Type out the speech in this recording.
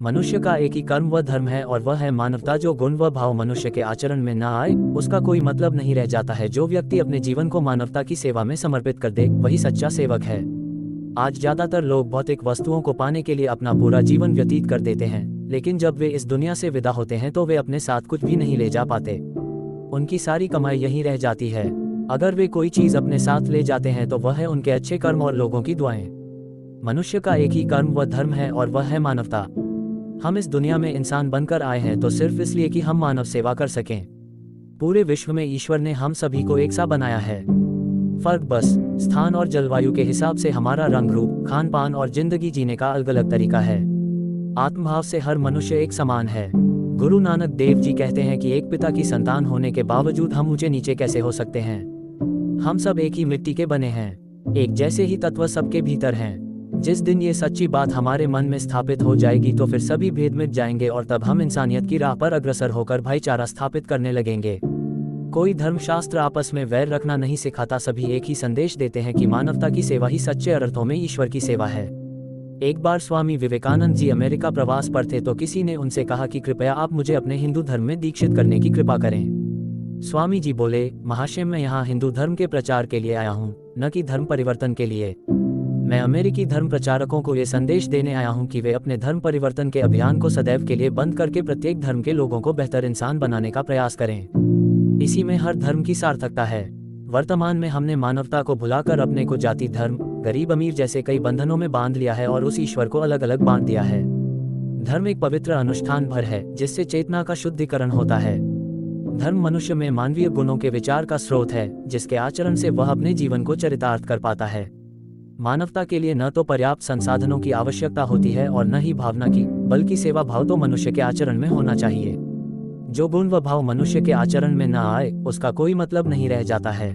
मनुष्य का एक ही कर्म व धर्म है और वह है मानवता। जो गुण व भाव मनुष्य के आचरण में न आए उसका कोई मतलब नहीं रह जाता है। जो व्यक्ति अपने जीवन को मानवता की सेवा में समर्पित कर दे वही सच्चा सेवक है। आज ज्यादातर लोग भौतिक वस्तुओं को पाने के लिए अपना पूरा जीवन व्यतीत कर देते हैं, लेकिन जब वे इस दुनिया से विदा होते हैं तो वे अपने साथ कुछ भी नहीं ले जा पाते। उनकी सारी कमाई यहीं रह जाती है। अगर वे कोई चीज अपने साथ ले जाते हैं तो वह है उनके अच्छे कर्म और लोगों की दुआएं। मनुष्य का एक ही कर्म व धर्म है और वह है मानवता। हम इस दुनिया में इंसान बनकर आए हैं तो सिर्फ इसलिए कि हम मानव सेवा कर सकें। पूरे विश्व में ईश्वर ने हम सभी को एक सा बनाया है। फर्क बस स्थान और जलवायु के हिसाब से हमारा रंग रूप, खान पान और जिंदगी जीने का अलग अलग तरीका है। आत्मभाव से हर मनुष्य एक समान है। गुरु नानक देव जी कहते हैं कि एक पिता की संतान होने के बावजूद हम ऊंचे नीचे कैसे हो सकते हैं। हम सब एक ही मिट्टी के बने हैं। एक जैसे ही तत्व सबके भीतर हैं। जिस दिन ये सच्ची बात हमारे मन में स्थापित हो जाएगी तो फिर सभी भेद मिट जाएंगे और तब हम इंसानियत की राह पर अग्रसर होकर भाईचारा स्थापित करने लगेंगे। कोई धर्मशास्त्र आपस में वैर रखना नहीं सिखाता। सभी एक ही संदेश देते हैं कि मानवता की सेवा ही सच्चे अर्थों में ईश्वर की सेवा है। एक बार स्वामी विवेकानंद जी अमेरिका प्रवास पर थे तो किसी ने उनसे कहा कि कृपया आप मुझे अपने हिंदू धर्म में दीक्षित करने की कृपा करें। स्वामी जी बोले, महाशय मैं यहाँ हिंदू धर्म के प्रचार के लिए आया हूँ, न कि धर्म परिवर्तन के लिए। मैं अमेरिकी धर्म प्रचारकों को ये संदेश देने आया हूँ कि वे अपने धर्म परिवर्तन के अभियान को सदैव के लिए बंद करके प्रत्येक धर्म के लोगों को बेहतर इंसान बनाने का प्रयास करें। इसी में हर धर्म की सार्थकता है। वर्तमान में हमने मानवता को भुलाकर अपने को जाति, धर्म, गरीब अमीर जैसे कई बंधनों में बांध लिया है और उस ईश्वर को अलग अलग बांध दिया है। धर्म एक पवित्र अनुष्ठान भर है जिससे चेतना का शुद्धिकरण होता है। धर्म मनुष्य में मानवीय गुणों के विचार का स्रोत है जिसके आचरण से वह अपने जीवन को चरितार्थ कर पाता है। मानवता के लिए न तो पर्याप्त संसाधनों की आवश्यकता होती है और न ही भावना की, बल्कि सेवा भाव तो मनुष्य के आचरण में होना चाहिए। जो गुण व भाव मनुष्य के आचरण में न आए उसका कोई मतलब नहीं रह जाता है।